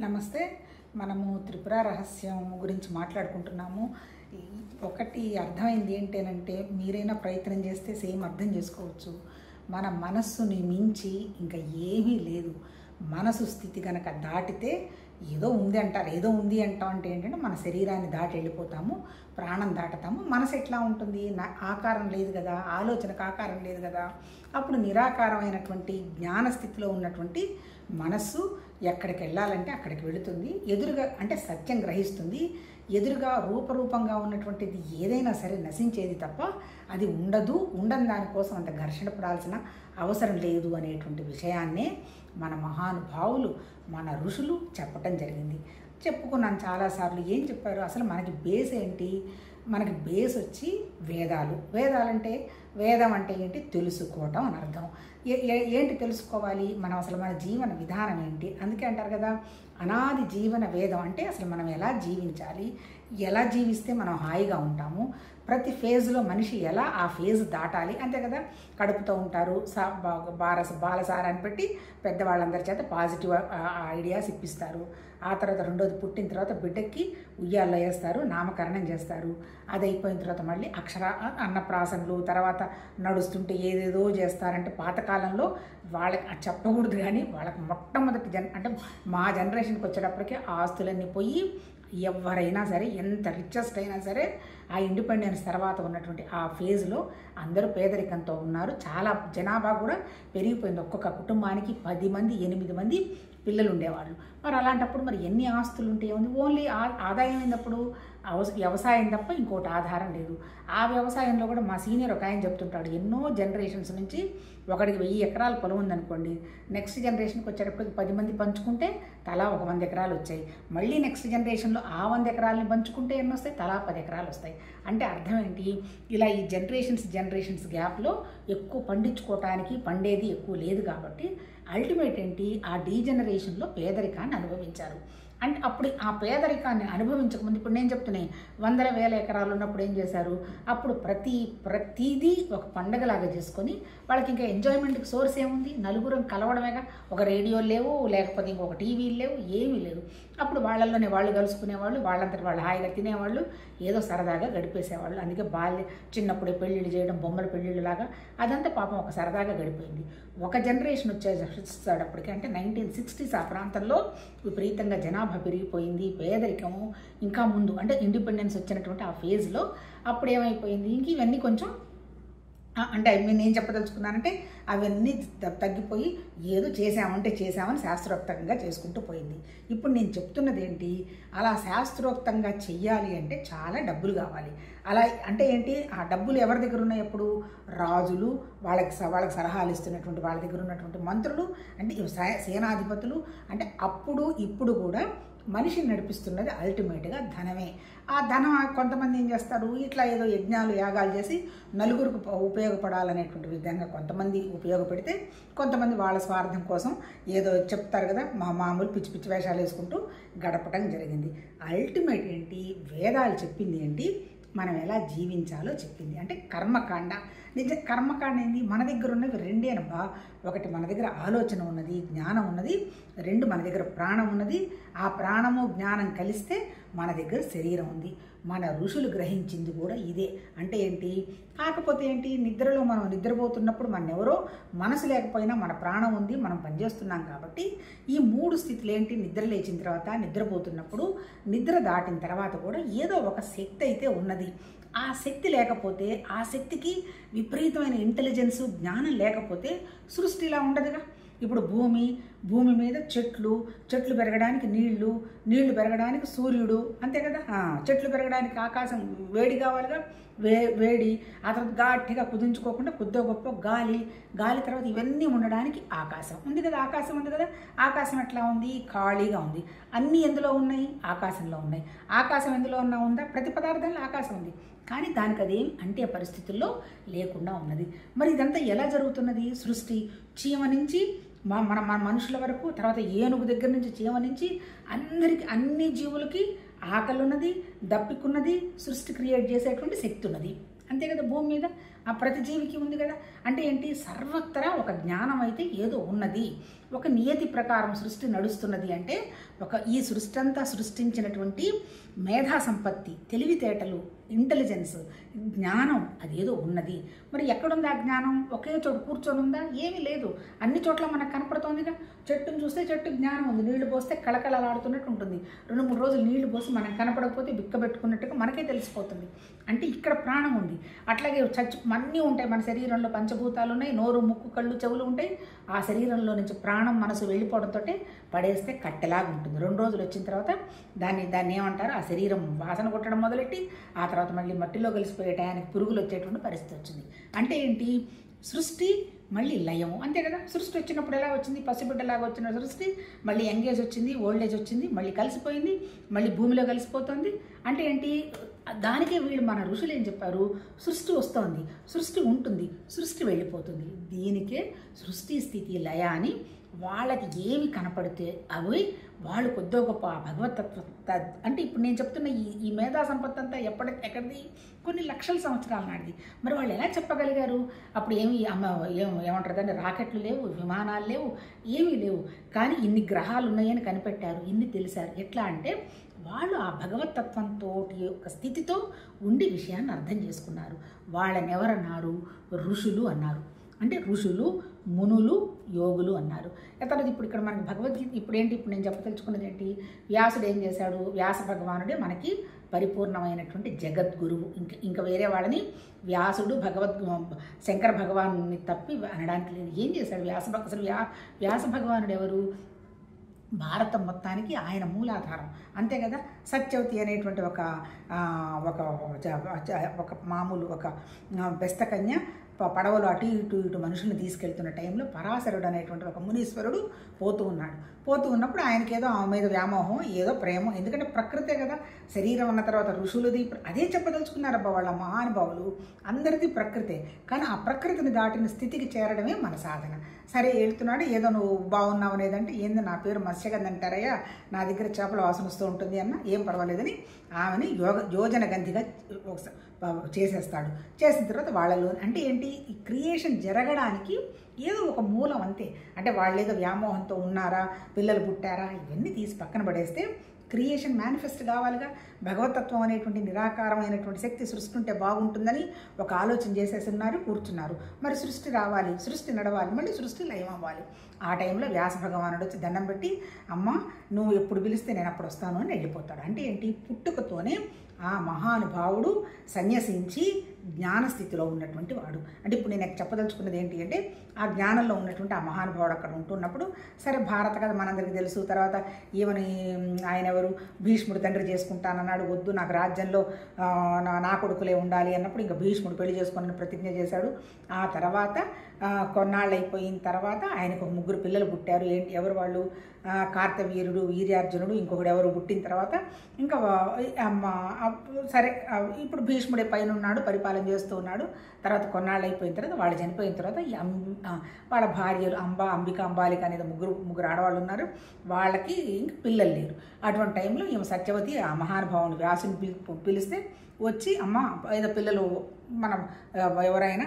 నమస్తే. మనము త్రిపుర రహస్యం గురించి మాట్లాడుకుంటున్నాము. ఒకటి అర్థమైంది ఏంటంటే, మీరైనా ప్రయత్నం చేస్తే సేమ్ అర్థం చేసుకోవచ్చు. మన మనస్సుని మించి ఇంకా ఏమీ లేదు. మనసు స్థితి కనుక దాటితే ఏదో ఉంది అంటారు. ఏదో ఉంది అంటాం అంటే ఏంటంటే, మన శరీరాన్ని దాటి వెళ్ళిపోతాము, ప్రాణం దాటుతాము. మనసు ఎట్లా ఉంటుంది? ఆకారం లేదు కదా, ఆలోచనకు ఆకారం లేదు కదా. అప్పుడు నిరాకారమైనటువంటి జ్ఞానస్థితిలో ఉన్నటువంటి మనస్సు ఎక్కడికి వెళ్ళాలంటే అక్కడికి వెళుతుంది. ఎదురుగా అంటే సత్యం గ్రహిస్తుంది. ఎదురుగా రూపరూపంగా ఉన్నటువంటిది ఏదైనా సరే నశించేది తప్ప అది ఉండదు. ఉండని దానికోసం అంత ఘర్షణ పడాల్సిన అవసరం లేదు అనేటువంటి విషయాన్నే మన మహానుభావులు, మన ఋషులు చెప్పటం జరిగింది. చెప్పుకున్నాను చాలాసార్లు. ఏం చెప్పారు? అసలు మనకి బేస్ ఏంటి? మనకి బేస్ వచ్చి వేదాలు. వేదాలంటే వేదం అంటే ఏంటి? తెలుసుకోవటం అని అర్థం. ఏంటి తెలుసుకోవాలి? మనం అసలు మన జీవన విధానం ఏంటి? అందుకే అంటారు కదా, అనాది జీవన వేదం. అంటే అసలు మనం ఎలా జీవించాలి, ఎలా జీవిస్తే మనం హాయిగా ఉంటాము, ప్రతి ఫేజ్లో మనిషి ఎలా ఆ ఫేజ్ దాటాలి, అంతే కదా. కడుపుతో ఉంటారు, బాలసారాన్ని పెట్టి పెద్దవాళ్ళందరి చేత పాజిటివ్ ఐడియాస్ ఇప్పిస్తారు. ఆ తర్వాత రెండోది పుట్టిన తర్వాత బిడ్డకి ఉయ్యాల్లో వేస్తారు, నామకరణం చేస్తారు. అది అయిపోయిన తర్వాత మళ్ళీ అన్నప్రాసనలు, తర్వాత నడుస్తుంటే ఏదేదో చేస్తారంటే పాతకాలంలో వాళ్ళకి చెప్పకూడదు. కానీ వాళ్ళకి మొట్టమొదటి అంటే మా జనరేషన్కి వచ్చేటప్పటికి ఆస్తులన్నీ పోయి ఎవరైనా సరే, ఎంత రిచెస్ట్ అయినా సరే, ఆ ఇండిపెండెన్స్ తర్వాత ఉన్నటువంటి ఆ ఫేజ్లో అందరూ పేదరికంతో ఉన్నారు. చాలా జనాభా కూడా పెరిగిపోయింది. ఒక్కొక్క కుటుంబానికి 10 మంది 8 మంది పిల్లలు ఉండేవాళ్ళు. మరి అలాంటప్పుడు మరి ఎన్ని ఆస్తులు ఉంటే ఉంది? ఓన్లీ ఆదాయం అయినప్పుడు వ్యవసాయం తప్ప ఇంకోటి ఆధారం లేదు. ఆ వ్యవసాయంలో కూడా మా సీనియర్ ఒక ఆయన చెప్తుంటాడు, ఎన్నో జనరేషన్స్ నుంచి ఒకడికి 1000 ఎకరాల పొలం ఉందనుకోండి, నెక్స్ట్ జనరేషన్కి వచ్చేటప్పటికి 10 మంది పంచుకుంటే తలా 100 ఎకరాలు వచ్చాయి. మళ్ళీ నెక్స్ట్ జనరేషన్లో ఆ 100 ఎకరాలని పంచుకుంటే ఎన్ని వస్తాయి? తలా 10 ఎకరాలు వస్తాయి. అంటే అర్థం ఏంటి? ఇలా ఈ జనరేషన్స్ గ్యాప్లో ఎక్కువ పండించుకోవటానికి పండేది ఎక్కువ లేదు. కాబట్టి అల్టిమేట్ ఏంటి? ఆ డీజనరేషన్లో పేదరికాన్ని అనుభవించారు. అంటే అప్పుడు ఆ పేదరికాన్ని అనుభవించకముందు, ఇప్పుడు నేను చెప్తున్నాను, 100,000 ఎకరాలు ఉన్నప్పుడు ఏం చేశారు? అప్పుడు ప్రతిదీ ఒక పండగలాగా చేసుకొని వాళ్ళకి ఇంకా ఎంజాయ్మెంట్కి సోర్స్ ఏముంది? నలుగురం కలవడమేగా. ఒక రేడియోలు లేవు, లేకపోతే ఇంకొక టీవీలు లేవు, ఏమీ లేవు. అప్పుడు వాళ్ళల్లోనే వాళ్ళు కలుసుకునేవాళ్ళు, వాళ్ళంతటి వాళ్ళు హాయిగా తినేవాళ్ళు, ఏదో సరదాగా గడిపేసేవాళ్ళు. అందుకే చిన్నప్పుడే పెళ్ళిళ్ళు చేయడం, బొమ్మల పెళ్ళిళ్ళు లాగా అదంతా పాపం ఒక సరదాగా గడిపోయింది. ఒక జనరేషన్ వచ్చేటప్పటికి అంటే 1960s ఆ ప్రాంతంలో విపరీతంగా జనాభా పెరిగిపోయింది. పేదరికము ఇంకా ముందు అంటే ఇండిపెండెన్స్ వచ్చినటువంటి ఆ ఫేజ్లో అప్పుడు ఏమైపోయింది? ఇంక ఇవన్నీ కొంచెం అంటే నేను చెప్పదలుచుకున్నానంటే అవన్నీ తగ్గిపోయి ఏదో చేసామని శాస్త్రోక్తంగా చేసుకుంటూ పోయింది. ఇప్పుడు నేను చెప్తున్నది ఏంటి? అలా శాస్త్రోక్తంగా చెయ్యాలి అంటే చాలా డబ్బులు కావాలి. అలా అంటే ఏంటి? ఆ డబ్బులు ఎవరి దగ్గర ఉన్నాయి? ఎప్పుడు రాజులు, వాళ్ళకి సలహాలు ఇస్తున్నటువంటి వాళ్ళ దగ్గర ఉన్నటువంటి మంత్రులు, అంటే సేనాధిపతులు. అంటే అప్పుడు ఇప్పుడు కూడా మనిషిని నడిపిస్తున్నది అల్టిమేట్గా ధనమే. ఆ ధనం కొంతమంది ఏం చేస్తారు? ఇట్లా ఏదో యజ్ఞాలు యాగాలు చేసి నలుగురికి ఉపయోగపడాలనేటువంటి విధంగా కొంతమంది ఉపయోగపెడితే, కొంతమంది వాళ్ళ స్వార్థం కోసం ఏదో చెప్తారు కదా, మామూలు పిచ్చి పిచ్చి వేషాలు వేసుకుంటూ గడపటం జరిగింది. అల్టిమేట్ ఏంటి? వేదాలు చెప్పింది ఏంటి? మనం ఎలా జీవించాలో చెప్పింది. అంటే కర్మకాండ. కర్మకాండ ఏంది? మన దగ్గర ఉన్నవి రెండేనబ్బా. ఒకటి మన దగ్గర ఆలోచన ఉన్నది, జ్ఞానం ఉన్నది. 2 మన దగ్గర ప్రాణం ఉన్నది. ఆ ప్రాణము జ్ఞానం కలిస్తే మన దగ్గర శరీరం ఉంది. మన ఋషులు గ్రహించింది కూడా ఇదే. అంటే ఏంటి? కాకపోతే ఏంటి? నిద్రలో మనం నిద్రపోతున్నప్పుడు మన ఎవరో మనసు లేకపోయినా మన ప్రాణం ఉంది, మనం పనిచేస్తున్నాం. కాబట్టి ఈ 3 స్థితులు ఏంటి? నిద్ర లేచిన తర్వాత, నిద్రపోతున్నప్పుడు, నిద్ర దాటిన తర్వాత కూడా ఏదో ఒక శక్తి అయితే ఉన్నది. ఆ శక్తి లేకపోతే, ఆ శక్తికి విపరీతమైన ఇంటెలిజెన్సు, జ్ఞానం లేకపోతే సృష్టి ఇలా ఉండదుగా. ఇప్పుడు భూమి మీద చెట్లు పెరగడానికి నీళ్లు పెరగడానికి సూర్యుడు, అంతే కదా. చెట్లు పెరగడానికి ఆకాశం, వేడి కావాలిగా, వేడి. ఆ తర్వాత గట్టిగా కుదించుకోకుండా కొద్దిగా గొప్ప గాలి తర్వాత ఇవన్నీ ఉండడానికి ఆకాశం ఉంది కదా. ఆకాశం ఉంది కదా. ఆకాశం ఎట్లా ఉంది? ఖాళీగా ఉంది. అన్నీ ఎందులో ఉన్నాయి? ఆకాశంలో ఉన్నాయి. ఆకాశం ఎందులో ఉందా? ప్రతి పదార్థంలో ఆకాశం ఉంది. కానీ దానికి అదేమి అంటే పరిస్థితుల్లో లేకుండా ఉన్నది. మరి ఇదంతా ఎలా జరుగుతున్నది? సృష్టి చీమ నుంచి మన మనుషుల వరకు, తర్వాత ఏనుగు దగ్గర నుంచి చీమ నుంచి అందరికి, అన్ని జీవులకి ఆకలి ఉన్నది, దప్పికున్నది, సృష్టి క్రియేట్ చేసేటువంటి శక్తి ఉన్నది. అంతే కదా భూమి మీద. ఆ ప్రతి జీవికి ఉంది కదా. అంటే ఏంటి, సర్వత్రా ఒక జ్ఞానం అయితే ఏదో ఉన్నది, ఒక నియతి ప్రకారం సృష్టి నడుస్తున్నది. అంటే ఈ సృష్టి అంతా సృష్టించినటువంటి మేధా సంపత్తి, తెలివితేటలు, ఇంటెలిజెన్స్, జ్ఞానం అదేదో ఉన్నది. మరి ఎక్కడుంది ఆ జ్ఞానం? ఒకే చోట కూర్చొని ఉందా? ఏమీ లేదు, అన్ని చోట్ల మనకు కనపడుతోందిగా. చెట్టును చూస్తే చెట్టు జ్ఞానం ఉంది, నీళ్లు పోస్తే కళకళలాడుతున్నట్టు ఉంటుంది. 2-3 రోజులు నీళ్లు పోసి మనకు కనపడకపోతే బిక్క పెట్టుకున్నట్టుగా మనకే తెలిసిపోతుంది. అంటే ఇక్కడ ప్రాణం ఉంది. అట్లాగే అన్నీ ఉంటాయి మన శరీరంలో, పంచభూతాలు ఉన్నాయి, నోరు, ముక్కు, కళ్ళు, చెవులు ఉంటాయి. ఆ శరీరంలో నుంచి ప్రాణం, మనసు వెళ్ళిపోవడంతో పడేస్తే కట్టెలాగా ఉంటుంది. 2 రోజులు వచ్చిన తర్వాత దాన్ని ఏమంటారు, ఆ శరీరం వాసన కొట్టడం మొదలెట్టి ఆ తర్వాత మళ్ళీ మట్టిలో కలిసిపోయే టయానికి పురుగులు వచ్చేటువంటి పరిస్థితి వచ్చింది. అంటే ఏంటి, సృష్టి మళ్ళీ లయము, అంతే కదా. సృష్టి వచ్చినప్పుడు ఎలా వచ్చింది, పసిబిడ్డలాగా వచ్చిన సృష్టి మళ్ళీ యంగేజ్ వచ్చింది, ఓల్డ్ ఏజ్ వచ్చింది, మళ్ళీ కలిసిపోయింది, మళ్ళీ భూమిలో కలిసిపోతుంది. అంటే ఏంటి, దానికే వీళ్ళు మన ఋషులు ఏం చెప్పారు, సృష్టి వస్తోంది, సృష్టి ఉంటుంది, సృష్టి వెళ్ళిపోతుంది. దీనికే సృష్టి, స్థితి, లయ అని. వాళ్ళకి ఏమి కనపడితే అవి వాళ్ళు కొద్దో గొప్ప భగవతత్వ. అంటే ఇప్పుడు నేను చెప్తున్న ఈ మేధా సంపత్తి అంతా ఎక్కడిది, కొన్ని లక్షల సంవత్సరాల నాటిది. మరి వాళ్ళు ఎలా చెప్పగలిగారు? అప్పుడు ఏమంటారు దాన్ని, రాకెట్లు లేవు, విమానాలు లేవు, ఏమీ లేవు. కానీ ఇన్ని గ్రహాలు ఉన్నాయని కనిపెట్టారు, ఇన్ని తెలిసారు. ఎట్లా అంటే వాళ్ళు ఆ భగవతత్వంతో ఒక స్థితితో ఉండి విషయాన్ని అర్థం చేసుకున్నారు. వాళ్ళని ఎవరన్నారు, ఋషులు అన్నారు. అంటే ఋషులు, మునులు, యోగులు అన్నారు. తర్వాత ఇప్పుడు ఇక్కడ మనకి భగవద్గీత ఇప్పుడు నేను చెప్పదలుచుకున్నది ఏంటి, వ్యాసుడు ఏం చేశాడు, వ్యాస భగవానుడే మనకి పరిపూర్ణమైనటువంటి జగద్గురువు. ఇంకా వేరే వాళ్ళని వ్యాసుడు శంకర భగవాను తప్పి అనడానికి లేదు. ఏం చేశాడు వ్యాస భగవానుడు ఎవరు, భారతం మొత్తానికి ఆయన మూలాధారం, అంతే కదా. సత్యవతి అనేటువంటి ఒక మామూలు బెస్తకన్య పడవలో అటు ఇటు మనుషుల్ని తీసుకెళ్తున్న టైంలో పరాశరుడు అనేటువంటి ఒక మునీశ్వరుడు పోతూ ఉన్నప్పుడు ఆయనకి ఏదో ఆమె మీద వ్యామోహం, ఏదో ప్రేమ. ఎందుకంటే ప్రకృతే కదా, శరీరం ఉన్న తర్వాత ఋషులది అదే చెప్పదలుచుకున్నారబ్బా వాళ్ళ మహానుభావులు. అందరిది ప్రకృతే, కానీ ఆ ప్రకృతిని దాటిన స్థితికి చేరడమే మన సాధన. సరే వెళ్తున్నాడు, ఏదో నువ్వు బాగున్నావు అనేదంటే, ఏంది నా పేరు మత్స్యగంధి అంటారయ్యా, నా దగ్గర చేపల వాసన వస్తూ ఉంటుంది అన్న, ఏం పర్వాలేదని ఆమెని యోజన గంధిగా చేసేస్తాడు. చేసిన తర్వాత వాళ్ళలో అంటే ఏంటి, ఈ క్రియేషన్ జరగడానికి ఏదో ఒక మూలం అంతే. అంటే వాళ్ళు ఏదో వ్యామోహంతో ఉన్నారా, పిల్లలు పుట్టారా, ఇవన్నీ తీసి పక్కన పడేస్తే క్రియేషన్ మేనిఫెస్ట్ కావాలిగా. భగవతత్వం అనేటువంటి నిరాకారమైనటువంటి శక్తి సృష్టి ఉంటే బాగుంటుందని ఒక ఆలోచన చేసేసి కూర్చున్నారు. మరి సృష్టి రావాలి, సృష్టి నడవాలి, మళ్ళీ సృష్టి లయం అవ్వాలి. ఆ టైంలో వ్యాస భగవానుడు వచ్చి దండం పెట్టి, అమ్మ నువ్వు ఎప్పుడు పిలిస్తే నేను అప్పుడు వస్తాను అని వెళ్ళిపోతాడు. అంటే ఏంటి, పుట్టుకతోనే ఆ మహానుభావుడు సన్యసించి జ్ఞానస్థితిలో ఉన్నటువంటి వాడు. అంటే ఇప్పుడు నేను చెప్పదలుచుకున్నది ఏంటి అంటే, ఆ జ్ఞానంలో ఉన్నటువంటి ఆ మహానుభావుడు అక్కడ ఉంటున్నప్పుడు, సరే భారత కథ మనందరికీ తెలుసు. తర్వాత ఆయన ఎవరు, భీష్ముడు తండ్రి చేసుకుంటానన్నాడు, వద్దు నాకు రాజ్యంలో నా కొడుకులే ఉండాలి అన్నప్పుడు ఇంకా భీష్ముడు పెళ్లి చేసుకుని ప్రతిజ్ఞ చేశాడు. ఆ తర్వాత కొన్నాళ్ళు అయిపోయిన తర్వాత ఆయనకు 3 పిల్లలు పుట్టారు. ఎవరు వాళ్ళు, కార్తవీర్యుడు, వీర్యార్జునుడు, ఇంకొకడు ఎవరు పుట్టిన తర్వాత ఇంకా సరే ఇప్పుడు భీష్ముడే పైన ఉన్నాడు, పరిపాలన చేస్తూ ఉన్నాడు. తర్వాత కొన్నాళ్ళు అయిపోయిన తర్వాత వాళ్ళు చనిపోయిన తర్వాత వాళ్ళ భార్యలు అంబిక, అంబాలిక అనేది ముగ్గురు ఆడవాళ్ళు ఉన్నారు. వాళ్ళకి ఇంక పిల్లలు లేరు. అటువంటి టైంలో ఈమె సత్యవతి ఆ మహానుభావుని వ్యాసుని పిలిస్తే వచ్చి, అమ్మ ఏదో పిల్లలు మనం ఎవరైనా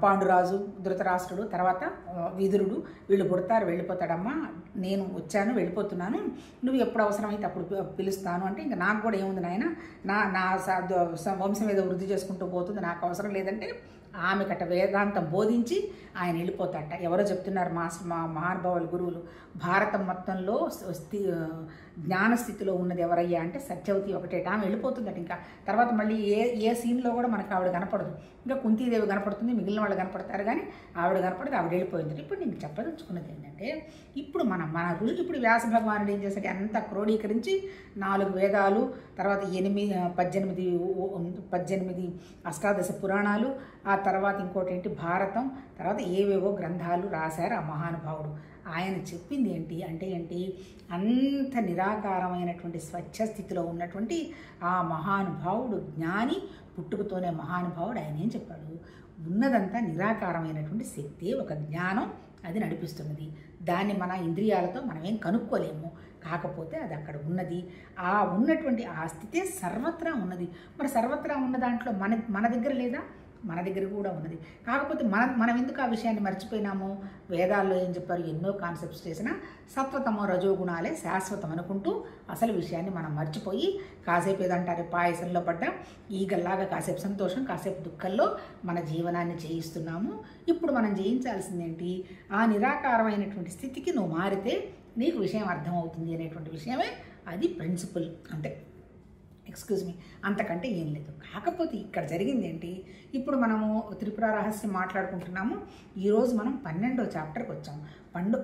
పాండురాజు, ధృతరాష్ట్రుడు, తర్వాత విదురుడు వీళ్ళు పుడతారు, వెళ్ళిపోతాడమ్మా, నేను వచ్చాను వెళ్ళిపోతున్నాను, నువ్వు ఎప్పుడు అవసరమైతే అప్పుడు పిలుస్తాను అంటే, ఇంకా నాకు కూడా ఏముంది నాయన, నా వంశం ఏదో వృద్ధి చేసుకుంటూ పోతుంది, నాకు అవసరం లేదంటే ఆమెకట వేదాంతం బోధించి ఆయన వెళ్ళిపోతాడట. ఎవరో చెప్తున్నారు మా మహానుభావుల గురువులు, భారతం మొత్తంలో జ్ఞానస్థితిలో ఉన్నది ఎవరయ్యా అంటే సత్యవతి ఒకటేట. ఆమె వెళ్ళిపోతుందట. ఇంకా తర్వాత మళ్ళీ ఏ సీన్లో కూడా మనకు ఆవిడ కనపడదు. ఇంకా కుంతీదేవి కనపడుతుంది, మిగిలిన వాళ్ళు కనపడతారు, కానీ ఆవిడ కనపడదు, ఆవిడ వెళ్ళిపోయింది. ఇప్పుడు నేను చెప్పదలుచుకున్నది ఏంటంటే, ఇప్పుడు మన ఋషులు ఇప్పుడు వ్యాస భగవానుడు ఏం చేశాడు, అంతా క్రోడీకరించి 4 వేదాలు, తర్వాత 18 అష్టాదశ పురాణాలు, ఆ తర్వాత ఇంకోటి ఏంటి భారతం, తర్వాత ఏవేవో గ్రంథాలు రాశారు ఆ మహానుభావుడు. ఆయన చెప్పింది ఏంటి అంటే అంత నిరాకారమైనటువంటి స్వచ్ఛ స్థితిలో ఉన్నటువంటి ఆ మహానుభావుడు జ్ఞాని, పుట్టుకతోనే మహానుభావుడు. ఆయన ఏం చెప్పాడు, ఉన్నదంతా నిరాకారమైనటువంటి శక్తి, ఒక జ్ఞానం అది నడిపిస్తున్నది. దాన్ని మన ఇంద్రియాలతో మనమేం కనుక్కోలేము, కాకపోతే అది అక్కడ ఉన్నది. ఆ ఉన్నటువంటి ఆ స్థితే సర్వత్రా ఉన్నది. మరి సర్వత్రా ఉన్న దాంట్లో మన దగ్గర లేదా? మన దగ్గర కూడా ఉన్నది. కాకపోతే మనం ఎందుకు ఆ విషయాన్ని మర్చిపోయినాము? వేదాల్లో ఏం చెప్పారు? ఎన్నో కాన్సెప్ట్స్ చేసినా సత్వతమో రజోగుణాలే శాశ్వతం అనుకుంటూ అసలు విషయాన్ని మనం మర్చిపోయి కాసేపు ఏదంటారు పాయసంలో పడ్డ ఈగల్లాగా కాసేపు సంతోషం కాసేపు దుఃఖంలో మన జీవనాన్ని చేయిస్తున్నాము. ఇప్పుడు మనం జయించాల్సిందేంటి? ఆ నిరాకారమైనటువంటి స్థితికి నువ్వు మారితే నీకు విషయం అర్థమవుతుంది అనేటువంటి విషయమే అది ప్రిన్సిపల్. అంటే ఎక్స్క్యూజ్ మీ, అంతకంటే ఏం లేదు. కాకపోతే ఇక్కడ జరిగింది ఏంటి? ఇప్పుడు మనము త్రిపుర రహస్యం మాట్లాడుకుంటున్నాము. ఈరోజు మనం 12వ చాప్టర్కి వచ్చాము.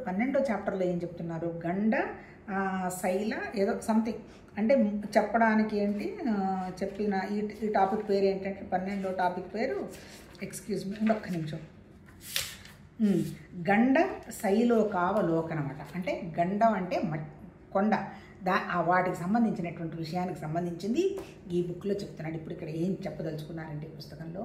12వ చాప్టర్లో ఏం చెప్తున్నారు? గండ శైల ఏదో సంథింగ్ అంటే చెప్పడానికి ఏంటి చెప్పిన ఈ టాపిక్ పేరు ఏంటంటే 12వ టాపిక్ పేరు ఎక్స్క్యూజ్ మీ ఒక్క నిమిషం. గండ శైలోకావలోకనం అన్నమాట. అంటే గండం అంటే కొండ, వాటికి సంబంధించినటువంటి విషయానికి సంబంధించింది ఈ బుక్లో చెప్తున్నాడు. ఇప్పుడు ఇక్కడ ఏం చెప్పదలుచుకున్నారంటే ఈ పుస్తకంలో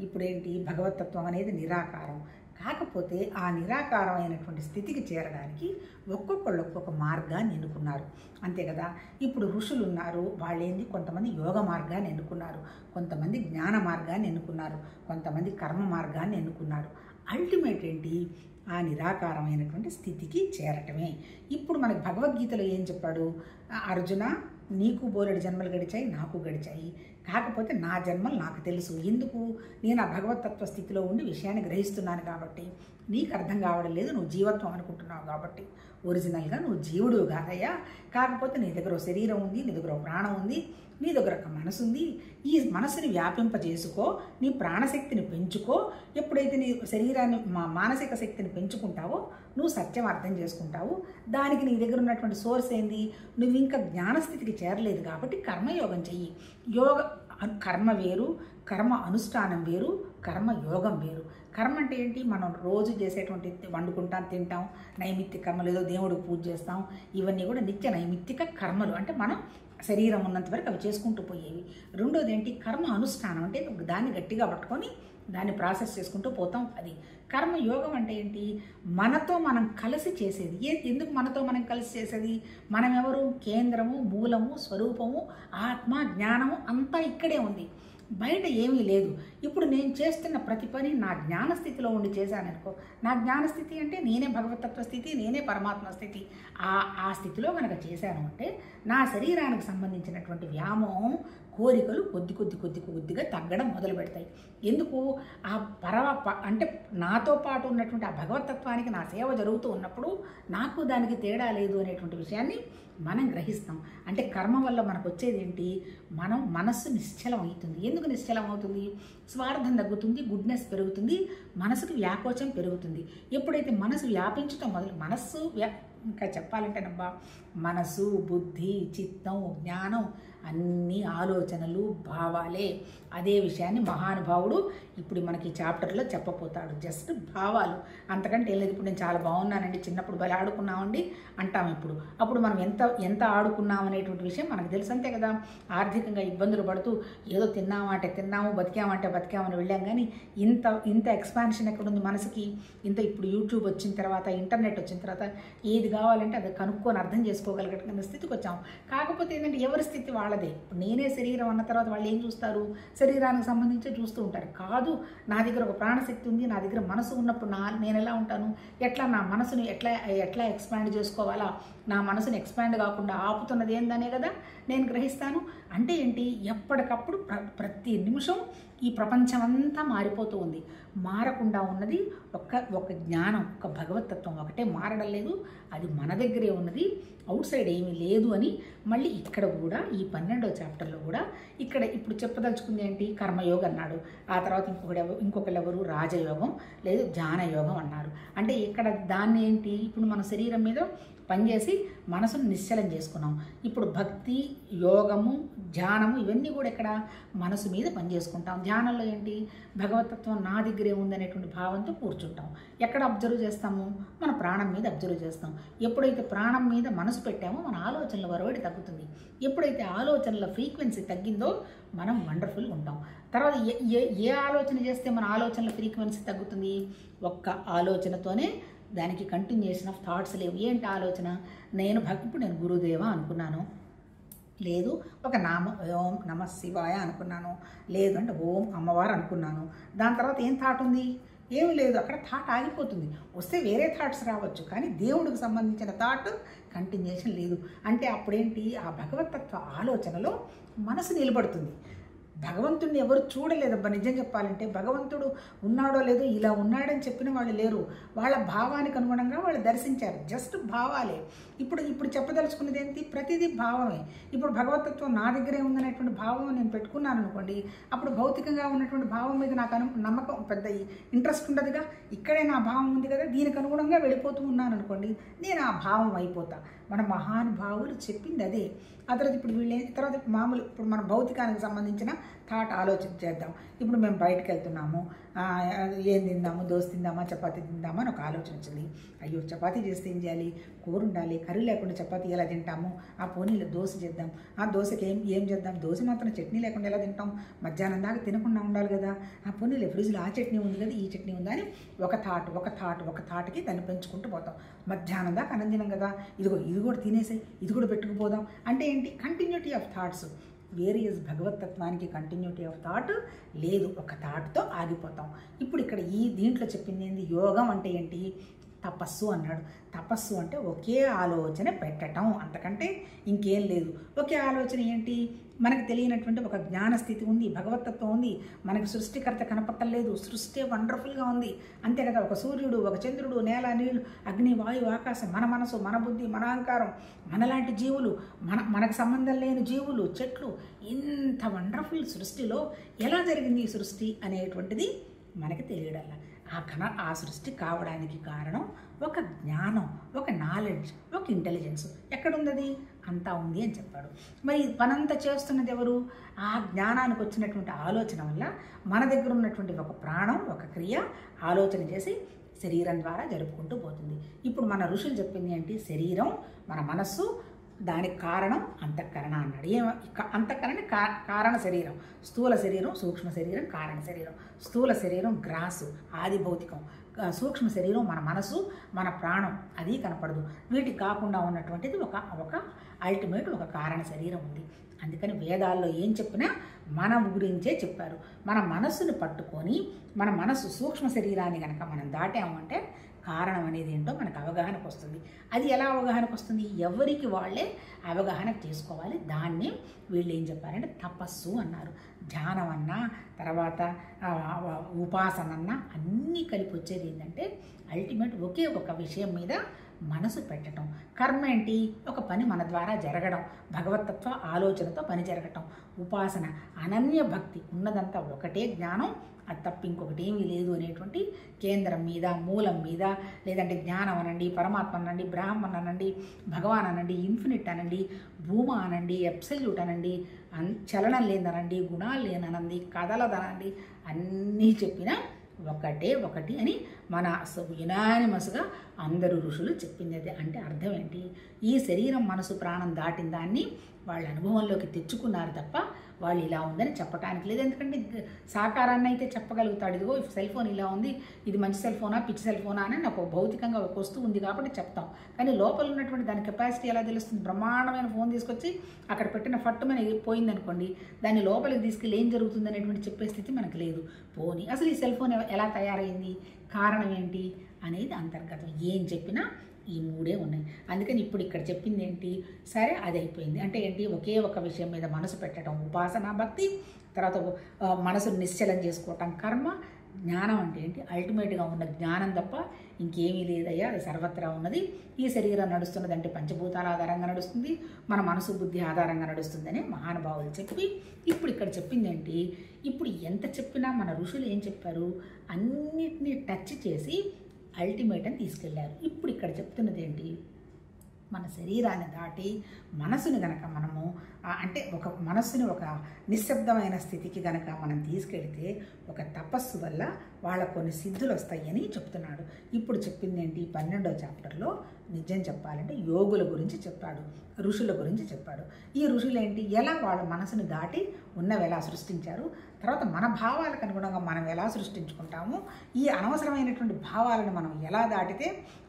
ఇప్పుడేంటి? భగవతత్వం అనేది నిరాకారం. కాకపోతే ఆ నిరాకారమైనటువంటి స్థితికి చేరడానికి ఒక్కొక్కళ్ళు ఒక్కొక్క మార్గాన్ని ఎన్నుకున్నారు, అంతే కదా. ఇప్పుడు ఋషులు ఉన్నారు, వాళ్ళేంది కొంతమంది యోగ మార్గాన్ని ఎన్నుకున్నారు, కొంతమంది జ్ఞాన మార్గాన్ని ఎన్నుకున్నారు, కొంతమంది కర్మ మార్గాన్ని ఎన్నుకున్నారు. అల్టిమేట్ ఏంటి? ఆ నిరాకారమైనటువంటి స్థితికి చేరటమే. ఇప్పుడు మనకి భగవద్గీతలో ఏం చెప్పాడు? అర్జున, నీకు బోలెడు జన్మలు గడిచాయి, నాకు గడిచాయి, కాకపోతే నా జన్మలు నాకు తెలుసు. ఎందుకు? నేను ఆ భగవతత్వ స్థితిలో ఉండి విషయాన్ని గ్రహిస్తున్నాను కాబట్టి. నీకు అర్థం కావడం లేదు, నువ్వు జీవత్వం అనుకుంటున్నావు కాబట్టి. ఒరిజినల్గా నువ్వు జీవుడు కాదయ్యా. కాకపోతే నీ దగ్గర శరీరం ఉంది, నీ దగ్గర ప్రాణం ఉంది, నీ దగ్గర ఒక మనసు ఉంది. ఈ మనసుని వ్యాపింపజేసుకో, నీ ప్రాణశక్తిని పెంచుకో. ఎప్పుడైతే నీ శరీరాన్ని మానసిక శక్తిని పెంచుకుంటావో నువ్వు సత్యం అర్థం చేసుకుంటావు. దానికి నీ దగ్గర ఉన్నటువంటి సోర్స్ ఏంది? నువ్వు ఇంకా జ్ఞానస్థితికి చేరలేదు కాబట్టి కర్మయోగం చెయ్యి. కర్మ వేరు, కర్మ అనుష్ఠానం వేరు, కర్మ యోగం వేరు. కర్మ అంటే ఏంటి? మనం రోజు చేసేటువంటి వండుకుంటాం, తింటాం, నైమిత్తిక కర్మలు, ఏదో దేవుడికి పూజ చేస్తాం, ఇవన్నీ కూడా నిత్య నైమిత్తిక కర్మలు. అంటే మనం శరీరం ఉన్నంత వరకు అవి చేసుకుంటూ పోయేవి. రెండోది ఏంటి? కర్మ అనుష్ఠానం. అంటే దాన్ని గట్టిగా పట్టుకొని దాన్ని ప్రాసెస్ చేసుకుంటూ పోతాం. అది కర్మయోగం. అంటే ఏంటి? మనతో మనం కలిసి చేసేది. ఎందుకు మనతో మనం కలిసి చేసేది? మనం ఎవరు? కేంద్రము, మూలము, స్వరూపము, ఆత్మ, జ్ఞానము అంతా ఇక్కడే ఉంది, బయట ఏమీ లేదు. ఇప్పుడు నేను చేస్తున్న ప్రతి పని నా జ్ఞానస్థితిలో ఉండి చేశాననుకో, నా జ్ఞానస్థితి అంటే నేనే భగవతత్వ స్థితి, నేనే పరమాత్మ స్థితి. ఆ స్థితిలో కనుక చేశాను అంటే నా శరీరానికి సంబంధించినటువంటి వ్యామోహం, కోరికలు కొద్దిగా తగ్గడం మొదలు పెడతాయి. ఎందుకు? ఆ అంటే నాతో పాటు ఉన్నటువంటి ఆ భగవతత్వానికి నా సేవ జరుగుతూ ఉన్నప్పుడు నాకు దానికి తేడా లేదు అనేటువంటి విషయాన్ని మనం గ్రహిస్తాం. అంటే కర్మ వల్ల మనకు వచ్చేది ఏంటి? మనస్సు నిశ్చలం అవుతుంది. ఎందుకు నిశ్చలం అవుతుంది? స్వార్థం తగ్గుతుంది, గుడ్నెస్ పెరుగుతుంది, మనసుకు వ్యాకోచం పెరుగుతుంది. ఎప్పుడైతే మనసు వ్యాపించటం మనస్సు ఇంకా చెప్పాలంటేనబ్బా, మనసు, బుద్ధి, చిత్తం, జ్ఞానం అన్ని ఆలోచనలు, భావాలే. అదే విషయాన్ని మహానుభావుడు ఇప్పుడు మనకి చాప్టర్లో చెప్పపోతాడు. జస్ట్ భావాలు, అంతకంటే ఏం లేదు. ఇప్పుడు నేను చాలా బాగున్నానండి, చిన్నప్పుడు భలే ఆడుకున్నామండి అంటాం. అప్పుడు మనం ఎంత ఆడుకున్నాం అనేటువంటి విషయం మనకు తెలుసు, అంతే కదా. ఆర్థికంగా ఇబ్బందులు పడుతూ ఏదో తిన్నామంటే తిన్నాము, బతికామంటే బతికామని వెళ్ళాం. కానీ ఇంత ఎక్స్పాన్షన్ ఎక్కడుంది మనసుకి? ఇప్పుడు యూట్యూబ్ వచ్చిన తర్వాత, ఇంటర్నెట్ వచ్చిన తర్వాత ఏది కావాలంటే అది కనుక్కొని అర్థం చేసుకోగలిగిన స్థితికి వచ్చాము. కాకపోతే ఏంటంటే ఎవరి స్థితి వాళ్ళదే. నేనే శరీరం అన్న తర్వాత వాళ్ళు ఏం చూస్తారు? శరీరానికి సంబంధించి చూస్తూ ఉంటారు. కాదు, నా దగ్గర ఒక ప్రాణశక్తి ఉంది, నా దగ్గర మనసు ఉన్నప్పుడు నేను ఎలా ఉంటాను? నా మనసుని ఎట్లా ఎక్స్పాండ్ చేసుకోవాలా? నా మనసుని ఎక్స్పాండ్ కాకుండా ఆపుతున్నది ఏందనే కదా నేను గ్రహిస్తాను. అంటే ఏంటి? ఎప్పటికప్పుడు ప్రతి నిమిషం ఈ ప్రపంచం అంతా మారిపోతూ ఉంది. మారకుండా ఉన్నది ఒక జ్ఞానం, ఒక భగవతత్వం ఒకటే మారడం లేదు. అది మన దగ్గరే ఉన్నది, అవుట్ సైడ్ ఏమీ లేదు అని మళ్ళీ ఇక్కడ కూడా ఈ 12వ చాప్టర్లో కూడా ఇప్పుడు చెప్పదలుచుకుంది ఏంటి? కర్మయోగం అన్నాడు. ఆ తర్వాత ఇంకొకళ్ళు ఎవరు? రాజయోగం లేదు ధ్యానయోగం అన్నారు. అంటే ఇక్కడ దాన్ని ఏంటి? ఇప్పుడు మన శరీరం మీద పనిచేసి మనసును నిశ్చలం చేసుకున్నాం. ఇప్పుడు భక్తి, యోగము, ధ్యానము ఇవన్నీ కూడా ఇక్కడ మనసు మీద పనిచేసుకుంటాం. ధ్యానంలో ఏంటి? భగవతత్వం నా దగ్గరే ఉందనేటువంటి భావంతో కూర్చుంటాం. ఎక్కడ అబ్జర్వ్ చేస్తాము? మన ప్రాణం మీద అబ్జర్వ్ చేస్తాం. ఎప్పుడైతే ప్రాణం మీద మనసు పెట్టామో మన ఆలోచనల వరవడి తగ్గుతుంది. ఎప్పుడైతే ఆలోచనల ఫ్రీక్వెన్సీ తగ్గిందో మనం వండర్ఫుల్గా ఉంటాం. తర్వాత ఏ ఆలోచన చేస్తే మన ఆలోచనల ఫ్రీక్వెన్సీ తగ్గుతుంది? ఒక్క ఆలోచనతోనే దానికి కంటిన్యూషన్ ఆఫ్ థాట్స్ లేవు. ఏంటి ఆలోచన? ఇప్పుడు నేను గురుదేవా అనుకున్నాను, లేదు ఒక ఓం నమ శివాయ అనుకున్నాను, లేదు అంటే ఓం అమ్మవారు అనుకున్నాను. దాని తర్వాత ఏం థాట్ ఉంది? ఏమి లేదు, అక్కడ థాట్ ఆగిపోతుంది. వస్తే వేరే థాట్స్ రావచ్చు, కానీ దేవుడికి సంబంధించిన థాట్ కంటిన్యూషన్ లేదు. అంటే అప్పుడేంటి, ఆ భగవతత్వ ఆలోచనలో మనసు నిలబడుతుంది. భగవంతుడిని ఎవరు చూడలేదబ్బా. నిజం చెప్పాలంటే భగవంతుడు ఉన్నాడో లేదో, ఇలా ఉన్నాడని చెప్పిన వాళ్ళు లేరు. వాళ్ళ భావానికి అనుగుణంగా వాళ్ళు దర్శించారు, జస్ట్ భావాలే. ఇప్పుడు చెప్పదలుచుకున్నది ఏంటి? ప్రతిదీ భావమే. ఇప్పుడు భగవతత్వం నా దగ్గరే ఉందనేటువంటి భావం నేను పెట్టుకున్నాను అనుకోండి, అప్పుడు భౌతికంగా ఉన్నటువంటి భావం మీద నాకు నమ్మకం పెద్ద ఇంట్రెస్ట్ ఉండదుగా. ఇక్కడే నా భావం ఉంది కదా, దీనికి అనుగుణంగా వెళ్ళిపోతూ ఉన్నాను అనుకోండి, నేను ఆ భావం అయిపోతా. మన మహానుభావులు చెప్పింది అదే. ఆ తర్వాత తర్వాత మామూలు ఇప్పుడు మన భౌతికానికి సంబంధించిన థాట్ ఆలోచన చేద్దాం. ఇప్పుడు మేము బయటకు వెళ్తున్నాము, ఏం తిందాము, దోశ తిందామా, చపాతీ తిందామా అని ఒక ఆలోచన వచ్చింది. అయ్యో చపాతీ చేస్తే ఏం చేయాలి, కూర ఉండాలి, కర్రీ లేకుండా చపాతీ ఎలా తింటాము, ఆ పోనీలో దోశ చేద్దాం. ఆ దోశకి ఏం చేద్దాం, దోశ మాత్రం చట్నీ లేకుండా ఎలా తింటాం, మధ్యాహ్నం దాకా తినకుండా ఉండాలి కదా, ఆ పోనీలో ఫ్రిడ్జ్లో ఆ చట్నీ ఉంది కదా, ఈ చట్నీ ఉందా అని ఒక థాట్కి దాన్ని పెంచుకుంటూ పోతాం. మధ్యాహ్నం దాకా అన్నం తినం కదా, ఇది కూడా తినేసాయి, ఇది కూడా పెట్టుకుపోదాం. అంటే ఏంటి? Continuity of thoughts. వేరియస్ భగవతత్వానికి కంటిన్యూటీ ఆఫ్ థాట్ లేదు, ఒక థాట్తో ఆగిపోతాం. ఇప్పుడు ఇక్కడ దీంట్లో చెప్పింది ఏంది? యోగం అంటే ఏంటి? తపస్సు అన్నాడు. తపస్సు అంటే ఒకే ఆలోచన పెట్టడం, అంతకంటే ఇంకేం లేదు. ఒకే ఆలోచన ఏంటి? మనకు తెలియనటువంటి ఒక జ్ఞానస్థితి ఉంది, భగవతత్వం ఉంది, మనకి సృష్టికర్త కనపట్టలేదు, సృష్టి వండర్ఫుల్గా ఉంది, అంతే కదా. ఒక సూర్యుడు, ఒక చంద్రుడు, నేల, నీళ్ళు, అగ్ని, వాయువు, ఆకాశం, మన మనసు, మన బుద్ధి, మన అహంకారం, మనలాంటి జీవులు, మనకు సంబంధం లేని జీవులు, చెట్లు, ఇంత వండర్ఫుల్ సృష్టిలో ఎలా జరిగింది ఈ సృష్టి అనేటువంటిది మనకి తెలియడంలా. ఆ సృష్టి కావడానికి కారణం ఒక జ్ఞానం, ఒక నాలెడ్జ్, ఒక ఇంటెలిజెన్స్. ఎక్కడుంది? అంతా ఉంది అని చెప్పాడు. మరి పనంతా చేస్తున్నది ఎవరు? ఆ జ్ఞానానికి వచ్చినటువంటి ఆలోచన వల్ల మన దగ్గర ఉన్నటువంటి ఒక ప్రాణం, ఒక క్రియ ఆలోచన చేసి శరీరం ద్వారా జరుపుకుంటూ పోతుంది. ఇప్పుడు మన ఋషులు చెప్పింది ఏంటి? శరీరం, మన మనస్సు, దానికి కారణం అంతఃకరణ అన్నాడు. అంతఃకరణ కారణ శరీరం, స్థూల శరీరం, సూక్ష్మ శరీరం, కారణ శరీరం. స్థూల శరీరం గ్రాసు, ఆది భౌతికం. సూక్ష్మ శరీరం మన మనసు, మన ప్రాణం, అది కనపడదు. వీటికి కాకుండా ఉన్నటువంటిది ఒక అల్టిమేట్ ఒక కారణ శరీరం ఉంది. అందుకని వేదాల్లో ఏం చెప్పినా మన గురించే చెప్పారు. మన మనస్సును పట్టుకొని మన మనస్సు సూక్ష్మ శరీరాన్ని కనుక మనం దాటామంటే కారణం అనేది ఏంటో మనకు అవగాహనకు వస్తుంది. అది ఎలా అవగాహనకు వస్తుంది? ఎవరికి వాళ్ళే అవగాహన చేసుకోవాలి. దాన్ని వీళ్ళు ఏం చెప్పారంటే తపస్సు అన్నారు. ధ్యానం అన్నా, తర్వాత ఉపాసన అన్నా అన్నీ కలిపి వచ్చేది ఏంటంటే అల్టిమేట్ ఒకే ఒక విషయం మీద మనసు పెట్టడం. కర్మ ఏంటి? ఒక పని మన ద్వారా జరగడం, భగవతత్వ ఆలోచనతో పని జరగటం. ఉపాసన అనన్య భక్తి, ఉన్నదంతా ఒకటే జ్ఞానం, అది తప్ప ఇంకొకటి ఏమీ లేదు అనేటువంటి కేంద్రం మీద, మూలం మీద, లేదంటే జ్ఞానం అనండి, పరమాత్మ అనండి, బ్రాహ్మణ్ అనండి, భగవాన్ అనండి, ఇన్ఫినిట్ అనండి, భూమ అనండి, అబ్సల్యూట్ అనండి, చలనం లేదనండి, గుణాలు లేననండి, కదలదనండి, అన్నీ చెప్పిన ఒకటి అని మన యునానిమస్గా అందరూ ఋషులు చెప్పింది. అది అంటే అర్థం ఏంటి? ఈ శరీరం, మనసు, ప్రాణం దాటిన దాన్ని వాళ్ళ అనుభవంలోకి తెచ్చుకున్నారు తప్ప వాళ్ళు ఇలా ఉందని చెప్పడానికి లేదు. ఎందుకంటే సాకారాన్ని అయితే చెప్పగలుగుతాడు. ఇదిగో సెల్ ఫోన్ ఇలా ఉంది, ఇది మంచి సెల్ ఫోనా, పిచ్చి సెల్ ఫోనా అని నాకు భౌతికంగా ఒక వస్తువు ఉంది కాబట్టి చెప్తాం. కానీ లోపల ఉన్నటువంటి దాని కెపాసిటీ ఎలా తెలుస్తుంది? బ్రహ్మాండమైన ఫోన్ తీసుకొచ్చి అక్కడ పెట్టిన ఫట్టుమని పోయిందనుకోండి, దాన్ని లోపలికి తీసుకెళ్ళి ఏం జరుగుతుంది అనేటువంటి చెప్పే స్థితి మనకు లేదు. పోనీ అసలు ఈ సెల్ ఫోన్ ఎలా తయారైంది, కారణం ఏంటి అనేది అంతర్గతం. ఏం చెప్పినా ఈ మూడే ఉన్నాయి. అందుకని ఇప్పుడు ఇక్కడ చెప్పింది ఏంటి? సరే అది అయిపోయింది. అంటే ఏంటి? ఒకే ఒక విషయం మీద మనసు పెట్టడం ఉపాసన, భక్తి. తర్వాత మనసును నిశ్చలం చేసుకోవటం కర్మ. జ్ఞానం అంటే ఏంటి? అల్టిమేట్గా ఉన్న జ్ఞానం తప్ప ఇంకేమీ లేదయ్యా, అది సర్వత్రా ఉన్నది. ఈ శరీరం నడుస్తున్నది అంటే పంచభూతాల ఆధారంగా నడుస్తుంది, మన మనసు బుద్ధి ఆధారంగా నడుస్తుందని మహానుభావులు చెప్పి ఇప్పుడు ఇక్కడ చెప్పింది ఏంటి? ఇప్పుడు ఎంత చెప్పినా మన ఋషులు ఏం చెప్పారు? అన్నిటినీ టచ్ చేసి అల్టిమేట్ అని తీసుకెళ్లారు. ఇప్పుడు ఇక్కడ చెప్తున్నది ఏంటి? మన శరీరాన్ని దాటి మనసుని గనక మనము అంటే ఒక మనస్సుని ఒక నిశ్శబ్దమైన స్థితికి గనక మనం తీసుకెళ్తే ఒక తపస్సు వల్ల వాళ్ళకు కొన్ని సిద్ధులు వస్తాయని చెప్తున్నాడు. ఇప్పుడు చెప్పింది ఏంటి? 12వ చాప్టర్లో నిజం చెప్పాలంటే యోగుల గురించి చెప్పాడు, ఋషుల గురించి చెప్పాడు. ఈ ఋషులు ఏంటి, ఎలా వాళ్ళ మనసుని దాటి ఉన్నవి ఎలా సృష్టించారు, తర్వాత మన భావాలకు అనుగుణంగా మనం ఎలా సృష్టించుకుంటాము, ఈ అనవసరమైనటువంటి భావాలను మనం ఎలా దాటితే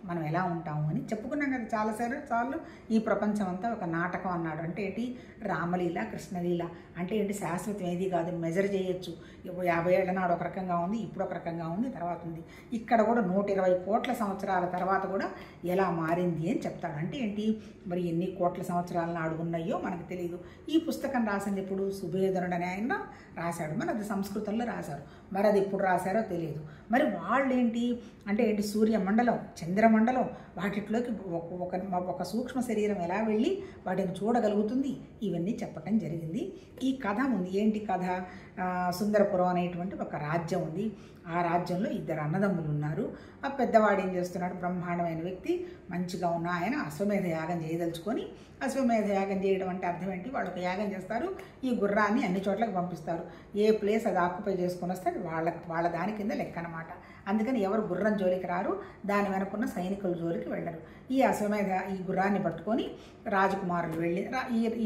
మనం ఎలా ఉంటాము అని చెప్పుకున్నాం కదా చాలాసార్లు. ఈ ప్రపంచం అంతా ఒక నాటకం అన్నాడు. అంటే ఏంటి, రామలీల కృష్ణలీల అంటే ఏంటి, శాశ్వతం ఏది కాదు, మెజర్ చేయొచ్చు. 50 ఏళ్ల నాడు ఒక రకంగా ఉంది, ఇప్పుడు ఒక రకంగా ఉంది, తర్వాత ఉంది. ఇక్కడ కూడా 120 కోట్ల సంవత్సరాల తర్వాత కూడా ఎలా మారింది అని చెప్తాడు. అంటే ఏంటి, మరి ఎన్ని కోట్ల సంవత్సరాల నాడు ఉన్నాయో మనకు తెలియదు. ఈ పుస్తకం రాసింది ఇప్పుడు సుభేదనుడు అనే ఆయన రాశాడు, మరి అది సంస్కృతంలో రాశారు, మరి అది ఎప్పుడు రాశారో తెలియదు. మరి వాళ్ళు ఏంటి అంటే ఏంటి, సూర్యమండలం చంద్రమండలం వాటిలోకి ఒక సూక్ష్మ శరీరం ఎలా వెళ్ళి వాటిని చూడగలుగుతుంది, ఇవన్నీ చెప్పటం జరిగింది. ఈ కథ ఉంది. ఏంటి కథ, సుందరపురం అనేటువంటి ఒక రాజ్యం ఉంది. ఆ రాజ్యంలో 2 అన్నదమ్ములు ఉన్నారు. ఆ పెద్దవాడు ఏం చేస్తున్నాడు, బ్రహ్మాండమైన వ్యక్తి, మంచిగా ఉన్న ఆయన అశ్వమేధ యాగం చేయదలుచుకొని, అశ్వమేధ యాగం చేయడం అంటే అర్థం ఏంటి, వాళ్ళు ఒక యాగం చేస్తారు, ఈ గుర్రాన్ని అన్ని చోట్లకి పంపిస్తారు, ఏ ప్లేస్ అది ఆక్యుపై చేసుకొని వస్తే వాళ్ళ దాని కింద లెక్క అనమాట. అందుకని ఎవరు గుర్రం జోలికి రారు, దాని వెనుకున్న సైనికుల జోలికి వెళ్ళరు. ఈ అశ్వమేధ ఈ గుర్రాన్ని పట్టుకొని రాజకుమారులు వెళ్ళి,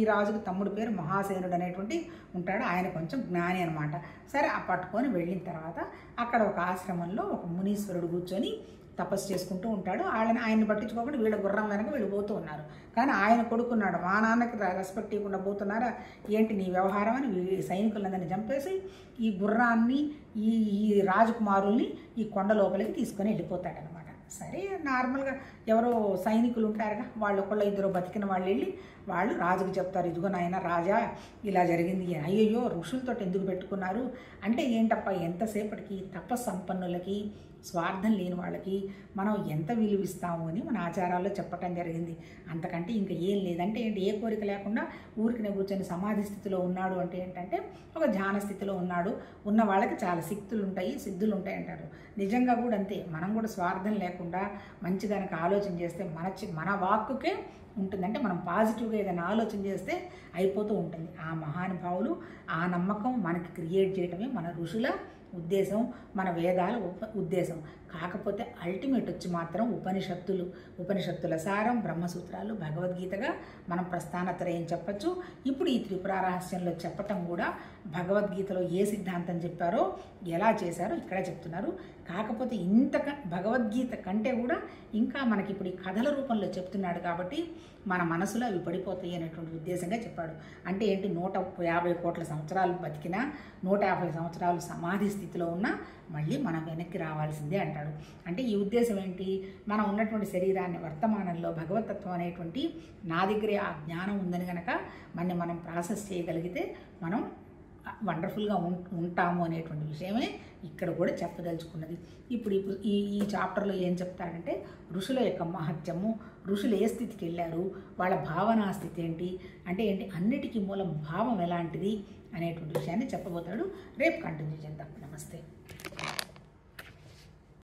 ఈ రాజుకు తమ్ముడు పేరు మహాసేనుడు అనేటువంటి ఉంటాడు, ఆయన కొంచెం జ్ఞాని అనమాట. సరే ఆ పట్టుకొని వెళ్ళిన తర్వాత అక్కడ ఒక ఆశ్రమంలో ఒక మునీశ్వరుడు కూర్చొని తపస్సు చేసుకుంటూ ఉంటాడు. ఆయన్ని పట్టించుకోకుండా వీళ్ళ గుర్రం వెనక వెళ్ళిపోతూ ఉన్నారు. కానీ ఆయన కొడుకున్నాడు, మా నాన్నకి రెస్పెక్ట్ ఇవ్వకుండా పోతున్నారా ఏంటి నీ వ్యవహారం అని సైనికులందరినీ చంపేసి ఈ గుర్రాన్ని ఈ రాజకుమారుల్ని ఈ కొండ లోపలికి తీసుకొని వెళ్ళిపోతాడనమాట. సరే నార్మల్గా ఎవరో సైనికులు ఉంటారుగా, వాళ్ళు ఒకళ్ళు 2 బతికిన వాళ్ళు వెళ్ళి వాళ్ళు రాజుకు చెప్తారు, ఇదిగో నాయన రాజా ఇలా జరిగింది. అయ్యయ్యో ఋషులతో ఎందుకు పెట్టుకున్నారు అంటే, ఏంటప్ప ఎంతసేపటికి తపస్సంపన్నులకి స్వార్థం లేని వాళ్ళకి మనం ఎంత విలువిస్తాము అని మన ఆచారాల్లో చెప్పటం జరిగింది. అంతకంటే ఇంకా ఏం లేదంటే ఏంటి, ఏ కోరిక లేకుండా ఊరికి కూర్చొని సమాధి స్థితిలో ఉన్నాడు అంటే ఏంటంటే ఒక ధ్యాన స్థితిలో ఉన్నాడు. ఉన్న వాళ్ళకి చాలా శక్తులు ఉంటాయి, సిద్ధులు ఉంటాయి అంటారు. నిజంగా కూడా అంతే, మనం కూడా స్వార్థం లేకుండా మంచి కనుక ఆలోచన చేస్తే మన వాక్కుకే ఉంటుందంటే, మనం పాజిటివ్గా ఏదైనా ఆలోచన చేస్తే అయిపోతూ ఉంటుంది. ఆ మహానుభావులు ఆ నమ్మకం మనకి క్రియేట్ చేయటమే మన ఋషుల ఉద్దేశం, మన వేదాల ఉద్దేశం. కాకపోతే అల్టిమేట్ వచ్చి మాత్రం ఉపనిషత్తుల సారం, బ్రహ్మసూత్రాలు, భగవద్గీతగా మనం ప్రస్థానత్రయం చెప్పచ్చు. ఇప్పుడు ఈ త్రిపుర రహస్యంలో చెప్పటం కూడా భగవద్గీతలో ఏ సిద్ధాంతం చెప్పారో ఎలా చేశారో ఇక్కడ చెప్తున్నారు. కాకపోతే భగవద్గీత కంటే కూడా ఇంకా మనకి ఇప్పుడు ఈ కథల రూపంలో చెప్తున్నాడు కాబట్టి మన మనసులో అవి పడిపోతాయి అనేటువంటి ఉద్దేశంగా చెప్పాడు. అంటే ఏంటి, 150 కోట్ల సంవత్సరాలు బతికినా 150 సంవత్సరాలు సమాధి స్థితిలో ఉన్నా మళ్ళీ మనం వెనక్కి రావాల్సిందే అంటాడు. అంటే ఈ ఉద్దేశం ఏంటి, మనం ఉన్నటువంటి శరీరాన్ని వర్తమానంలో భగవతత్వం అనేటువంటి నా దగ్గరే ఆ జ్ఞానం ఉందని కనుక మనం ప్రాసెస్ చేయగలిగితే మనం వండర్ఫుల్గా ఉంటాము అనేటువంటి విషయమే ఇక్కడ కూడా చెప్పదలుచుకున్నది. ఇప్పుడు ఈ చాప్టర్లో ఏం చెప్తాడంటే, ఋషుల యొక్క మహత్యము, ఋషులు ఏ స్థితికి వెళ్ళారు, వాళ్ళ భావనా స్థితి ఏంటి అంటే ఏంటి, అన్నిటికీ మూలం భావం ఎలాంటిది అనేటువంటి విషయాన్ని చెప్పబోతాడు. రేపు కంటిన్యూ చేద్దాం. నమస్తే.